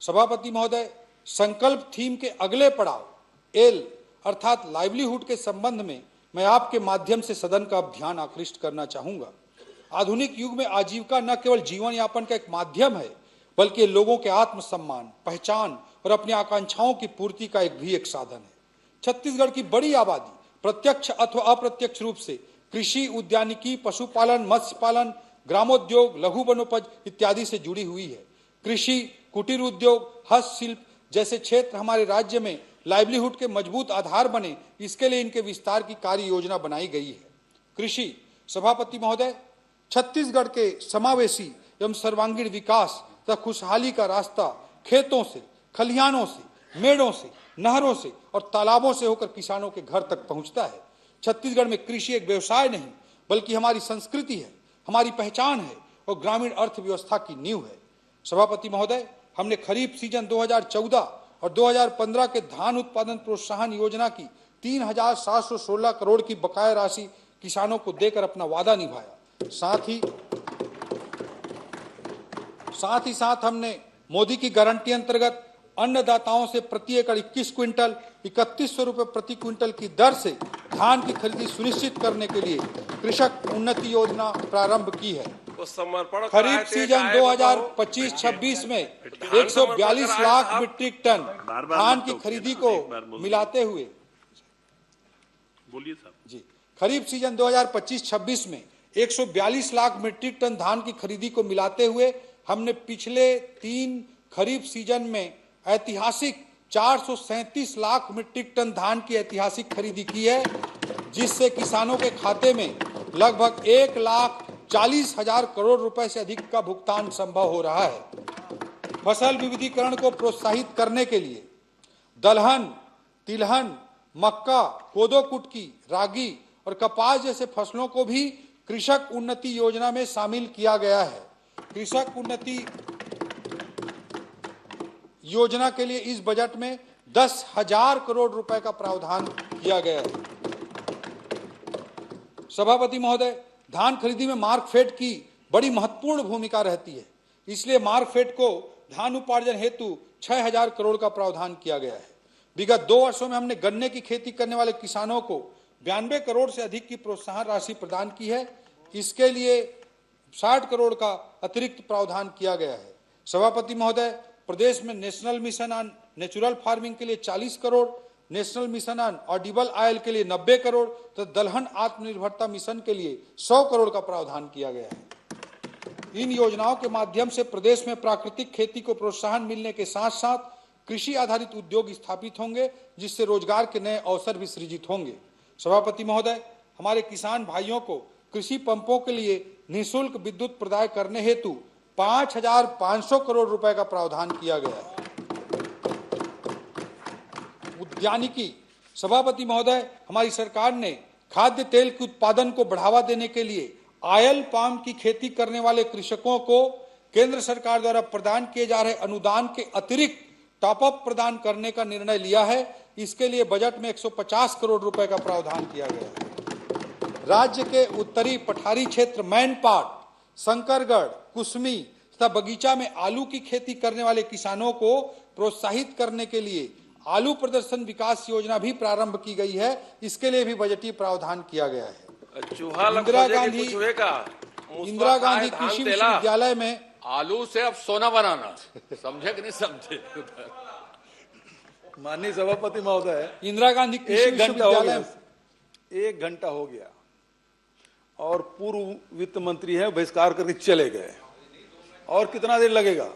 सभापति महोदय, संकल्प थीम के अगले पड़ाव एल अर्थात लाइवलीहुड के संबंध में मैं आपके माध्यम से सदन का ध्यान आकृष्ट करना चाहूंगा। आधुनिक युग में आजीविका न केवल जीवन यापन का एक माध्यम है, बल्कि लोगों के आत्मसम्मान, पहचान और अपनी आकांक्षाओं की पूर्ति का एक साधन है। छत्तीसगढ़ की बड़ी आबादी प्रत्यक्ष अथवा अप्रत्यक्ष रूप से कृषि, उद्यानिकी, पशुपालन, मत्स्य पालन, ग्रामोद्योग, लघु वनोपज इत्यादि से जुड़ी हुई है। कृषि, कुटीर उद्योग, हस्तशिल्प जैसे क्षेत्र हमारे राज्य में लाइवलीहुड के मजबूत आधार बने, इसके लिए इनके विस्तार की कार्य योजना बनाई गई है। कृषि, सभापति महोदय, छत्तीसगढ़ के समावेशी एवं सर्वांगीण विकास तथा खुशहाली का रास्ता खेतों से, खलिहानों से, मेड़ों से, नहरों से और तालाबों से होकर किसानों के घर तक पहुंचता है। छत्तीसगढ़ में कृषि एक व्यवसाय नहीं, बल्कि हमारी संस्कृति है, हमारी पहचान है और ग्रामीण अर्थव्यवस्था की नींव है। सभापति महोदय, हमने खरीफ सीजन 2014 और 2015 के धान उत्पादन प्रोत्साहन योजना की 3,716 करोड़ की बकाया राशि किसानों को देकर अपना वादा निभाया। साथ ही साथ हमने मोदी की गारंटी अंतर्गत अन्नदाताओं से प्रति एकड़ 21 क्विंटल 3100 रुपये प्रति क्विंटल की दर से धान की खरीदी सुनिश्चित करने के लिए कृषक उन्नति योजना प्रारंभ की है। खरीफ सीजन 2025-26 में 142 लाख मीट्रिक टन धान की खरीदी को मिलाते हुए खरीफ सीजन 2025-26 में 142 लाख मीट्रिक टन धान की खरीदी को मिलाते हुए हमने पिछले 3 खरीफ सीजन में ऐतिहासिक 437 लाख मीट्रिक टन धान की ऐतिहासिक खरीदी की है, जिससे किसानों के खाते में लगभग 1,40,000 करोड़ रुपए से अधिक का भुगतान संभव हो रहा है। फसल विविधीकरण को प्रोत्साहित करने के लिए दलहन, तिलहन, मक्का, कोदो कुटकी, रागी और कपास जैसे फसलों को भी कृषक उन्नति योजना में शामिल किया गया है। कृषक उन्नति योजना के लिए इस बजट में 10,000 करोड़ रुपए का प्रावधान किया गया है। सभापति महोदय, धान खरीदी में मार्कफेड की बड़ी महत्वपूर्ण भूमिका रहती है, इसलिए मार्कफेड को धान उपार्जन हेतु 6,000 करोड़ का प्रावधान किया गया है। विगत 2 वर्षों में हमने गन्ने की खेती करने वाले किसानों को 92 करोड़ से अधिक की प्रोत्साहन राशि प्रदान की है। इसके लिए 60 करोड़ का अतिरिक्त प्रावधान किया गया है। सभापति महोदय, प्रदेश में national mission on natural farming के लिए 40 crore, national mission on Audible oil के लिए 90 करोड़ तो दलहन आत्मनिर्भरता मिशन के लिए 100 करोड़ का प्रावधान किया गया है। इन योजनाओं के माध्यम से प्रदेश में प्राकृतिक खेती को प्रोत्साहन मिलने के साथ साथ कृषि आधारित उद्योग स्थापित होंगे, जिससे रोजगार के नए अवसर भी सृजित होंगे। सभापति महोदय, हमारे किसान भाइयों को कृषि पंपों के लिए निःशुल्क विद्युत प्रदाय करने हेतु 5,500 करोड़ रुपए का प्रावधान किया गया है। उद्यानिकी, सभापति महोदय, हमारी सरकार ने खाद्य तेल के उत्पादन को बढ़ावा देने के लिए ऑयल पाम की खेती करने वाले कृषकों को केंद्र सरकार द्वारा प्रदान किए जा रहे अनुदान के अतिरिक्त टॉपअप प्रदान करने का निर्णय लिया है। इसके लिए बजट में 150 करोड़ रुपए का प्रावधान किया गया है। राज्य के उत्तरी पठारी क्षेत्र मैनपाट, शंकरगढ़, कुसमी तथा बगीचा में आलू की खेती करने वाले किसानों को प्रोत्साहित करने के लिए आलू प्रदर्शन विकास योजना भी प्रारंभ की गई है। इसके लिए भी बजटीय प्रावधान किया गया है। इंदिरा गांधी कृषि विश्वविद्यालय में आलू से अब सोना बनाना, समझे कि नहीं समझे? माननीय सभापति महोदय, इंदिरा गांधी कृषि विश्वविद्यालय 1 घंटा हो गया और पूर्व वित्त मंत्री है बहिष्कार करके चले गए, और कितना देर लगेगा?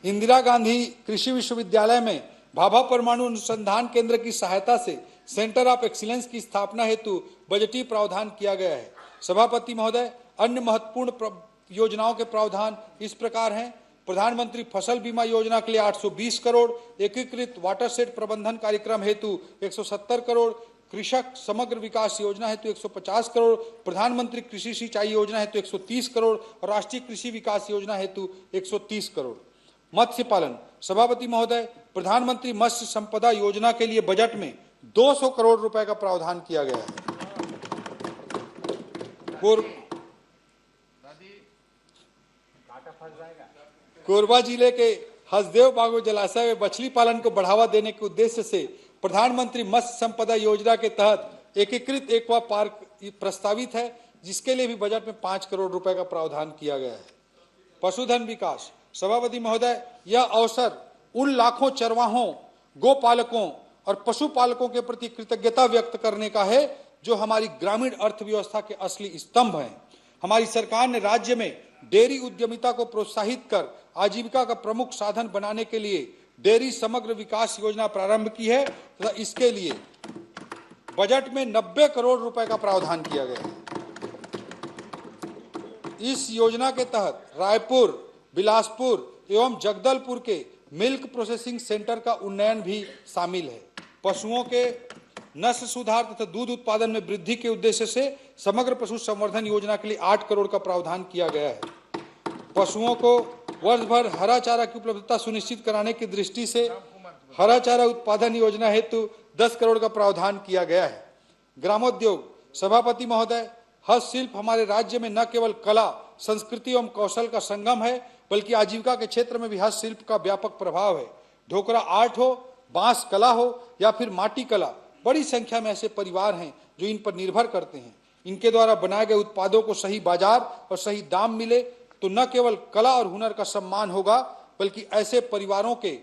इंदिरा गांधी कृषि विश्वविद्यालय में भाभा परमाणु अनुसंधान केंद्र की सहायता से सेंटर ऑफ एक्सीलेंस की स्थापना हेतु बजटीय प्रावधान किया गया है। सभापति महोदय, अन्य महत्वपूर्ण योजनाओं के प्रावधान इस प्रकार हैं। प्रधानमंत्री फसल बीमा योजना के लिए 820 करोड़, एकीकृत वाटरशेड प्रबंधन कार्यक्रम हेतु 170 करोड़, कृषक समग्र विकास योजना हेतु 150 करोड़, प्रधानमंत्री कृषि सिंचाई योजना हेतु 130 करोड़ और राष्ट्रीय कृषि विकास योजना हेतु 130 करोड़। मत्स्य पालन, सभापति महोदय, प्रधानमंत्री मत्स्य संपदा योजना के लिए बजट में 200 करोड़ रुपए का प्रावधान किया गया है। कोरबा जिले के हसदेव बागो जलाशय में मछली पालन को बढ़ावा देने के उद्देश्य से प्रधानमंत्री मत्स्य संपदा योजना के तहत एकीकृत एक्वा पार्क प्रस्तावित है, जिसके लिए भी बजट में 5 करोड़ रुपए का प्रावधान किया गया है। पशुधन विकास। सभापति महोदय, यह अवसर उन लाखों चरवाहों, गोपालकों और पशुपालकों के प्रति कृतज्ञता व्यक्त करने का है जो हमारी ग्रामीण अर्थव्यवस्था के असली स्तंभ हैं। हमारी सरकार ने राज्य में डेयरी उद्यमिता को प्रोत्साहित कर आजीविका का प्रमुख साधन बनाने के लिए डेयरी समग्र विकास योजना प्रारंभ की है तथा इसके लिए बजट में 90 करोड़ रुपए का प्रावधान किया गया है। इस योजना के तहत रायपुर, बिलासपुर एवं जगदलपुर के मिल्क प्रोसेसिंग सेंटर का उन्नयन भी शामिल है। पशुओं के नस्ल सुधार तथा दूध उत्पादन में वृद्धि के उद्देश्य से समग्र पशु संवर्धन योजना के लिए 8 करोड़ का प्रावधान किया गया है। पशुओं को वर्ष भर हरा चारा की उपलब्धता सुनिश्चित कराने की दृष्टि से हरा चारा उत्पादन योजना हेतु 10 करोड़ का प्रावधान किया गया है। ग्रामोद्योग। सभापति महोदय, हस्तशिल्प हमारे राज्य में न केवल कला, संस्कृति एवं कौशल का संगम है, बल्कि आजीविका के क्षेत्र में भी हस्तशिल्प का व्यापक प्रभाव है। ढोकरा आर्ट हो, बांस कला हो या फिर माटी कला, बड़ी संख्या में ऐसे परिवार हैं जो इन पर निर्भर करते हैं। इनके द्वारा बनाए गए उत्पादों को सही बाजार और सही दाम मिले तो न केवल कला और हुनर का सम्मान होगा, बल्कि ऐसे परिवारों के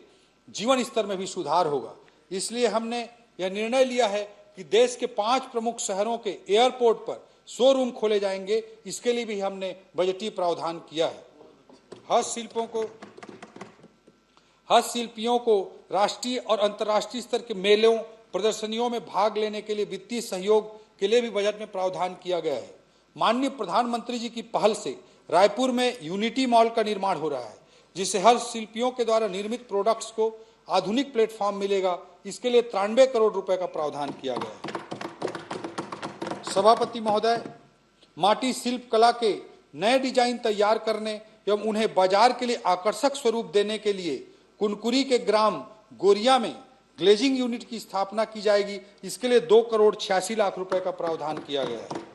जीवन स्तर में भी सुधार होगा। इसलिए हमने यह निर्णय लिया है कि देश के 5 प्रमुख शहरों के एयरपोर्ट पर शोरूम खोले जाएंगे। इसके लिए भी हमने बजटीय प्रावधान किया है। हस्तशिल्पियों को राष्ट्रीय और अंतर्राष्ट्रीय स्तर के मेलों, प्रदर्शनियों में भाग लेने के लिए वित्तीय सहयोग के लिए भी बजट में प्रावधान किया गया है। माननीय प्रधानमंत्री जी की पहल से रायपुर में यूनिटी मॉल का निर्माण हो रहा है, जिससे हस्तशिल्पियों के द्वारा निर्मित प्रोडक्ट्स को आधुनिक प्लेटफॉर्म मिलेगा। इसके लिए 93 करोड़ रुपए का प्रावधान किया गया है। सभापति महोदय, माटी शिल्प कला के नए डिजाइन तैयार करने एवं उन्हें बाजार के लिए आकर्षक स्वरूप देने के लिए कुनकुरी के ग्राम गोरिया में ग्लेजिंग यूनिट की स्थापना की जाएगी। इसके लिए 2 करोड़ 86 लाख रुपए का प्रावधान किया गया है।